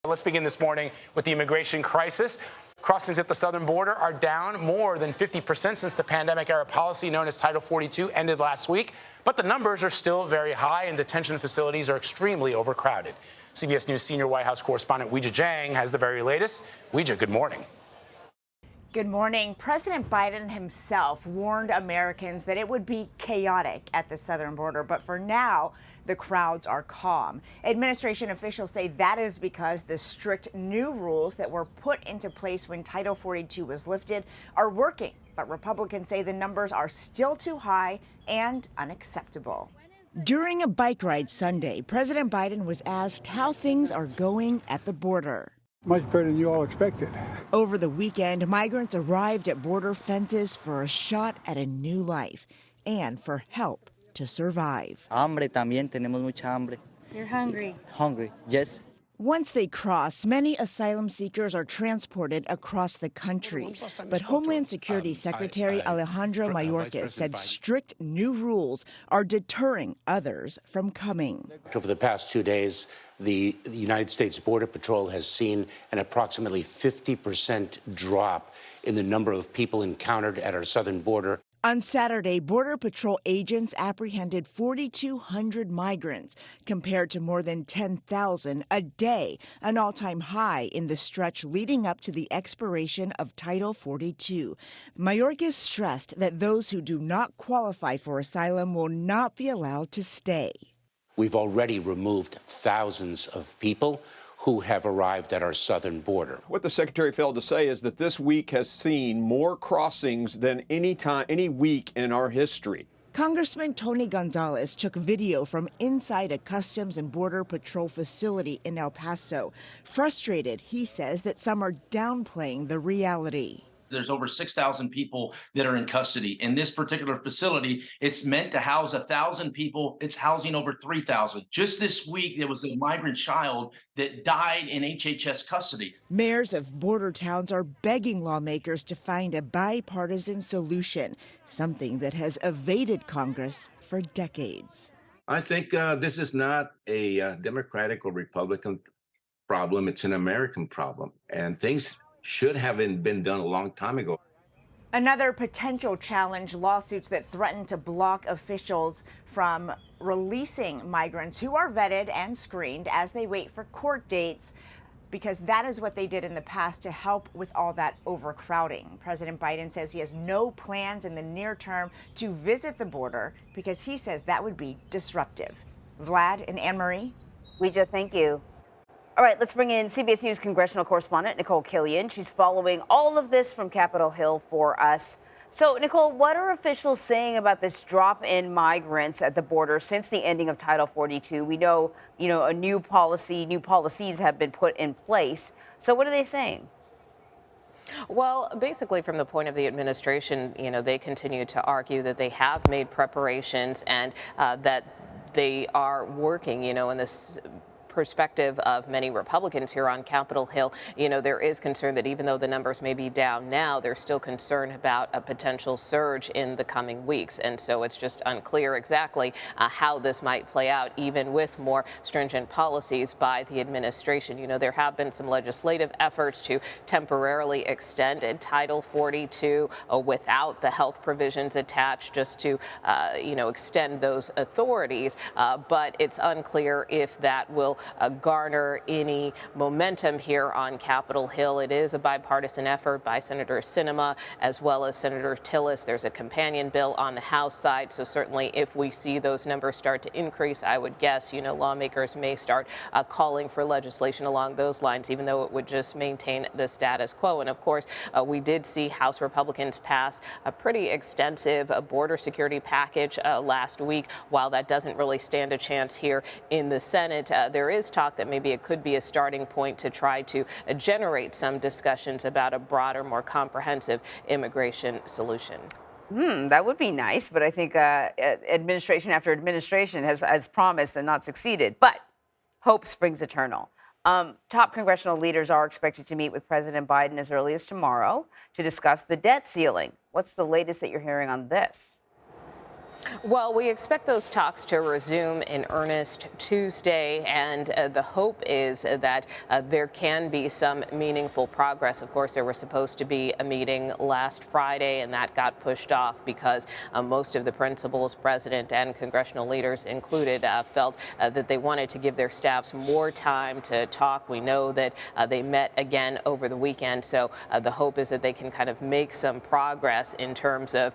Let's begin this morning with the immigration crisis. Crossings at the southern border are down more than 50% since the pandemic-era policy known as Title 42 ended last week. But the numbers are still very high, and detention facilities are extremely overcrowded. CBS News senior White House correspondent Weijia Jiang has the very latest. Weijia, good morning. Good morning. President Biden himself warned Americans that it would be chaotic at the southern border, but for now, the crowds are calm. Administration officials say that is because the strict new rules that were put into place when Title 42 was lifted are working, but Republicans say the numbers are still too high and unacceptable. During a bike ride Sunday, President Biden was asked how things are going at the border. Much better than you all expected. Over the weekend, migrants arrived at border fences for a shot at a new life and for help to survive. Hambre también, tenemos mucha hambre. You're hungry. Hungry, yes. Once they cross, many asylum seekers are transported across the country. But Homeland Security Secretary Alejandro Mayorkas said strict new rules are deterring others from coming. Over the past 2 days, the United States Border Patrol has seen an approximately 50% drop in the number of people encountered at our southern border. On Saturday, Border Patrol agents apprehended 4,200 migrants, compared to more than 10,000 a day, an all-time high in the stretch leading up to the expiration of Title 42. Mayorkas stressed that those who do not qualify for asylum will not be allowed to stay. We've already removed thousands of people who have arrived at our southern border. What the secretary failed to say is that this week has seen more crossings than any week in our history. Congressman Tony Gonzalez took video from inside a Customs and Border Patrol facility in El Paso. Frustrated, he says that some are downplaying the reality. There's over 6,000 people that are in custody. In this particular facility, it's meant to house 1,000 people. It's housing over 3,000. Just this week, there was a migrant child that died in HHS custody. Mayors of border towns are begging lawmakers to find a bipartisan solution, something that has evaded Congress for decades. I think this is not a Democratic or Republican problem. It's an American problem. And things should have been done a long time ago. Another potential challenge, lawsuits that threaten to block officials from releasing migrants who are vetted and screened as they wait for court dates, because that is what they did in the past to help with all that overcrowding. President Biden says he has no plans in the near term to visit the border because he says that would be disruptive. Vlad and Anne-Marie. Weijia, thank you. All right, let's bring in CBS News congressional correspondent Nikole Killion. She's following all of this from Capitol Hill for us. So, Nikole, what are officials saying about this drop in migrants at the border since the ending of Title 42? We know, a new policies have been put in place. So what are they saying? Well, basically, from the point of the administration, they continue to argue that they have made preparations and that they are working, in this perspective of many Republicans here on Capitol Hill. There is concern that even though the numbers may be down now, there's still concern about a potential surge in the coming weeks. And so it's just unclear exactly how this might play out, even with more stringent policies by the administration. There have been some legislative efforts to temporarily extend Title 42 without the health provisions attached, just to, extend those authorities. But it's unclear if that will garner any momentum here on Capitol Hill. It is a bipartisan effort by Senator Sinema as well as Senator Tillis. There's a companion bill on the House side. So certainly if we see those numbers start to increase, I would guess, lawmakers may start calling for legislation along those lines, even though it would just maintain the status quo. And of course, we did see House Republicans pass a pretty extensive border security package last week. While that doesn't really stand a chance here in the Senate, there is talk that maybe it could be a starting point to try to generate some discussions about a broader, more comprehensive immigration solution. That would be nice, but I think administration after administration has promised and not succeeded. But hope springs eternal. Top congressional leaders are expected to meet with President Biden as early as tomorrow to discuss the debt ceiling. What's the latest that you're hearing on this? Well, we expect those talks to resume in earnest Tuesday, and the hope is that there can be some meaningful progress. Of course, there was supposed to be a meeting last Friday, and that got pushed off because most of the principals, president and congressional leaders included, felt that they wanted to give their staffs more time to talk. We know that they met again over the weekend, so the hope is that they can kind of make some progress in terms of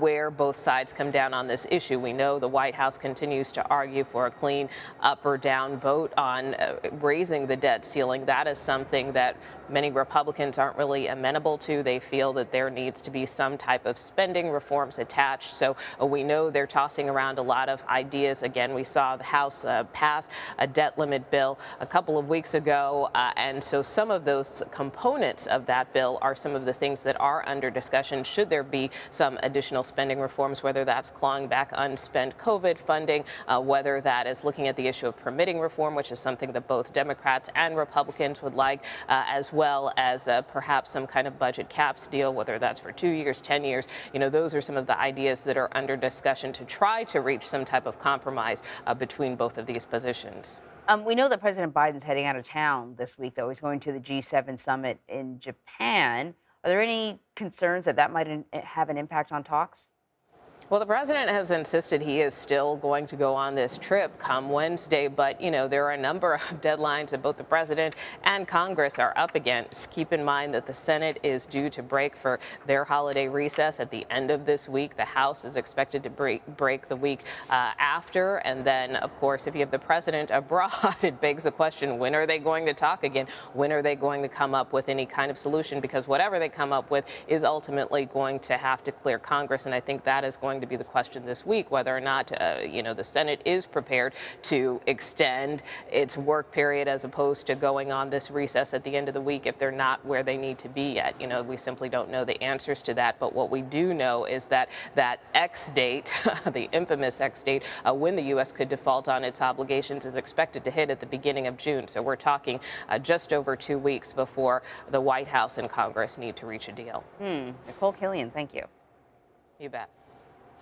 where both sides come down on this issue. We know the White House continues to argue for a clean up or down vote on raising the debt ceiling. That is something that many Republicans aren't really amenable to. They feel that there needs to be some type of spending reforms attached. So we know they're tossing around a lot of ideas. Again, we saw the House pass a debt limit bill a couple of weeks ago. And so some of those components of that bill are some of the things that are under discussion. Should there be some additional spending reforms, whether that's clawing back unspent COVID funding, whether that is looking at the issue of permitting reform, which is something that both Democrats and Republicans would like, as well as perhaps some kind of budget caps deal, whether that's for 2 years, 10 years. You know, those are some of the ideas that are under discussion to try to reach some type of compromise between both of these positions. We know that President Biden's heading out of town this week, though. He's going to the G7 summit in Japan. Are there any concerns that that might have an impact on talks? Well, the president has insisted he is still going to go on this trip come Wednesday, but, you know, there are a number of deadlines that both the president and Congress are up against. Keep in mind that the Senate is due to break for their holiday recess at the end of this week. The House is expected to break the week after. And then, of course, if you have the president abroad, it begs the question, when are they going to talk again? When are they going to come up with any kind of solution? Because whatever they come up with is ultimately going to have to clear Congress. And I think that is going to be the question this week, whether or not, you know, the Senate is prepared to extend its work period as opposed to going on this recess at the end of the week if they're not where they need to be yet. You know, we simply don't know the answers to that. But what we do know is that that X date, the infamous X date, when the U.S. could default on its obligations is expected to hit at the beginning of June. So we're talking just over 2 weeks before the White House and Congress need to reach a deal. Nikole Killion, thank you. You bet.